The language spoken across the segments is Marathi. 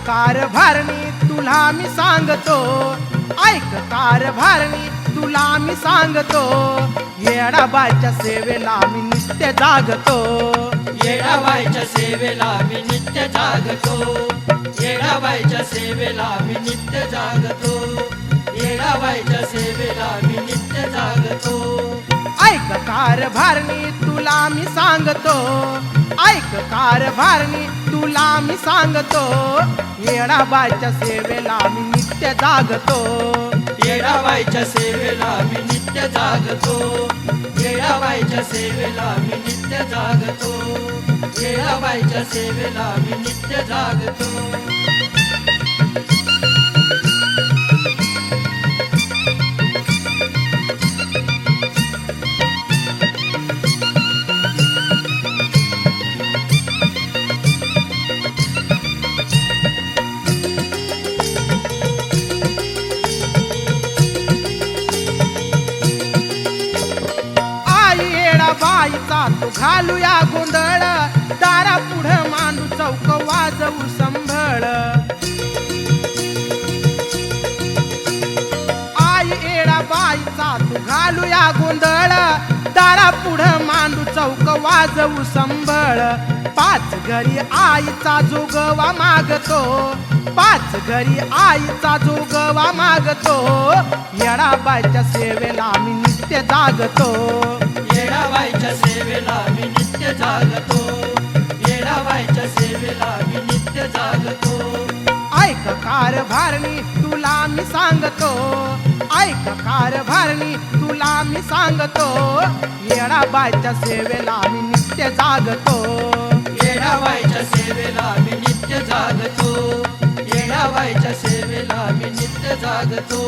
कारभारणी तुला मी सांगतो, ऐक कारभारणी तुला मी सांगतो, येडाबाईच्या सेवेला मी नित्य जागतो, येडाबाईच्या सेवेला मी नित्य जागतो, येडाबाईच्या सेवेला मी नित्य जागतो, येडाबाईच्या सेवेला मी नित्य जागतो. ऐक कारभारणी तुला मी सांगतो, ऐक कारभारणी तुला मी सांगतो, येडाबाईच्या सेवेला मी नित्य जागतो, येडाबाईच्या सेवेला मी नित्य जागतो, येडाबाईच्या सेवेला मी नित्य जागतो, येडाबाईच्या सेवेला मी नित्य जागतो. बाईचा तो घालूया गोंधळ, दारा पुढं मांडू चौक वाजवू संभळ, आई येडा बाईचा तो घालूया गोंधळ, दारा पुढं मांडू चौक वाजवू संभळ. पाच घरी आईचा जोगवा मागतो, पाच घरी आईचा जोगवा मागतो, येडाबाईच्या सेवेला मी नित्य जागतो, येडाबाईच्या सेवेला मी नित्य जागतो, येडाबाईच्या सेवेला मी नित्य जागतो. ऐक कारभारणी तुला मी सांगतो, ऐक कारभारणी तुला मी सांगतो, येडाबाईच्या सेवेला मी नित्य जागतो, येडाबाईच्या सेवेला मी नित्य जागतो, येडाबाईच्या सेवेला मी नित्य जागतो.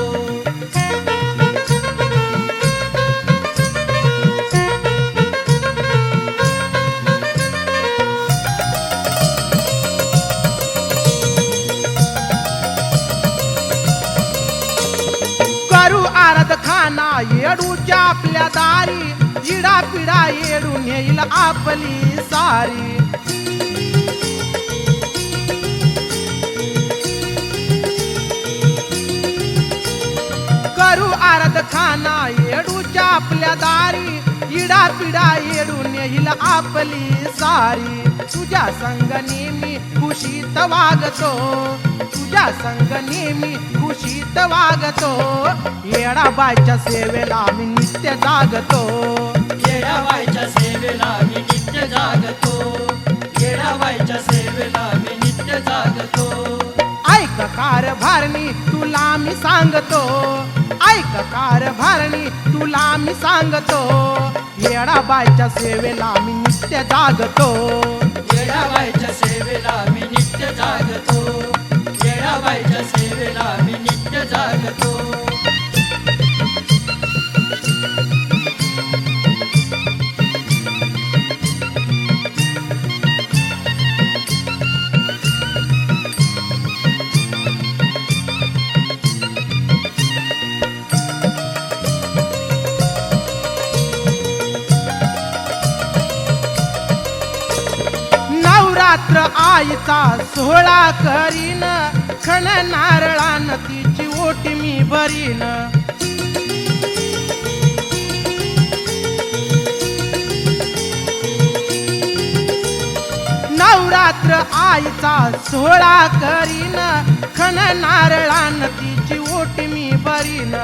करू आरद खाना येडूच्या आपल्या दारी, इडा पिडा येडून येईल आपली सारी, करू आरद खाना येडूच्या आपल्या दारी, इडा पिडा येडून येईल आपली सारी. तुझ्या संग नेहमी खुशीत वागतो, तुझ्या संग नेहमी खुशीत वागतो, येडाबाईच्या सेवेला मी नित्य जागतो, येडाबाईच्या सेवेला मी नित्य जागतो, येडाबाईच्या सेवेला मी नित्य जागतो. ऐक कारभारणी तुला मी सांगतो, ऐक कारभारणी तुला मी सांगतो, येडाबाईच्या सेवेला मी नित्य जागतो, येडाबाईच्या सेवेला मी नित्य जागतो, येडाबाईच्या सेवेला मी नित्य जागतो. नवरात्र आईचा सोहळा करीन, खण नारळान तिची ओटी मी भरीन, नवरात्र आईचा सोहळा करीन, खण नारळान तिची ओटी मी भरीन.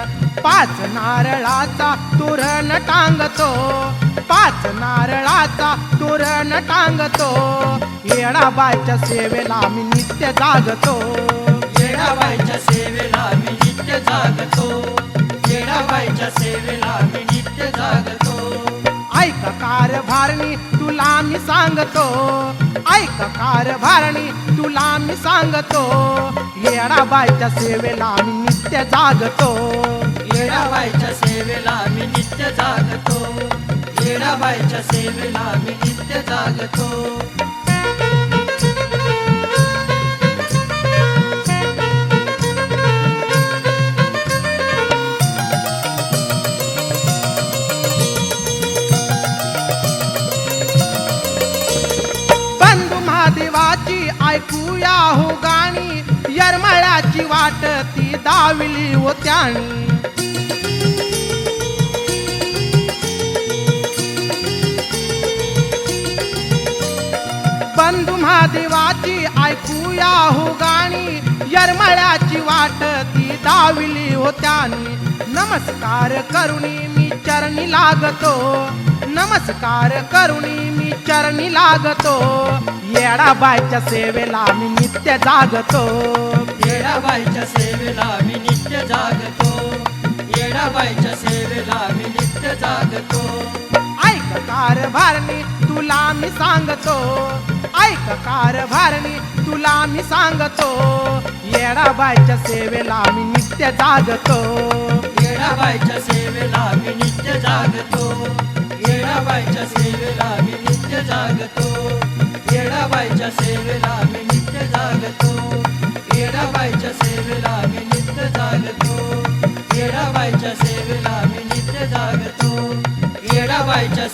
पाच नारळाचा तोरण टांगतो, पाच नारळाचा तोरण टांगतो, येडाबाईच्या सेवेला मी नित्य जागतो, येडाबाईच्या सेवेला मी नित्य जागतो, येडाबाईच्या सेवेला मी नित्य जागतो. ऐक कारभारणी तुला मी सांगतो, ऐक कारभारणी तुला मी सांगतो, येडाबाईच्या सेवेला मी नित्य जागतो, येडाबाईच्या सेवेला मी नित्य जागतो, येडाबाईच्या सेवेला मी नित्य जागतो. बंधू महादेवाची ऐकूया हो गाणी, येरमाळ्याची वाट ती दाविली होत्यानी बंधू महादेवाची ऐकूया हो गाणी येरमाळ्याची वाट ती दाविली होत्यानी नमस्कार करुणी मी चरणी लागतो नमस्कार करुणी मी चरणी लागतो येडाबाईच्या सेवेला मी नित्य जागतो येडाबाईच्या सेवेला मी नित्य जागतो येडाबाईच्या सेवेला मी नित्य जागतो ऐक कारभारणी तुला मी सांगतो ऐक कारभारणी तुला मी सांगतो येडाबाईच्या सेवेला मी नित्य जागतो येडाबाईच्या सेवेला मी नित्य जागतो येडाबाईच्या सेवेला मी नित्य जागतो येडाबाईच्या सेवेला मी नित्य जागतो येडाबाईच्या सेवेला मी नित्य जागतो येडाबाईच्या सेवेला मी नित्य जागतो येडाबाईच्या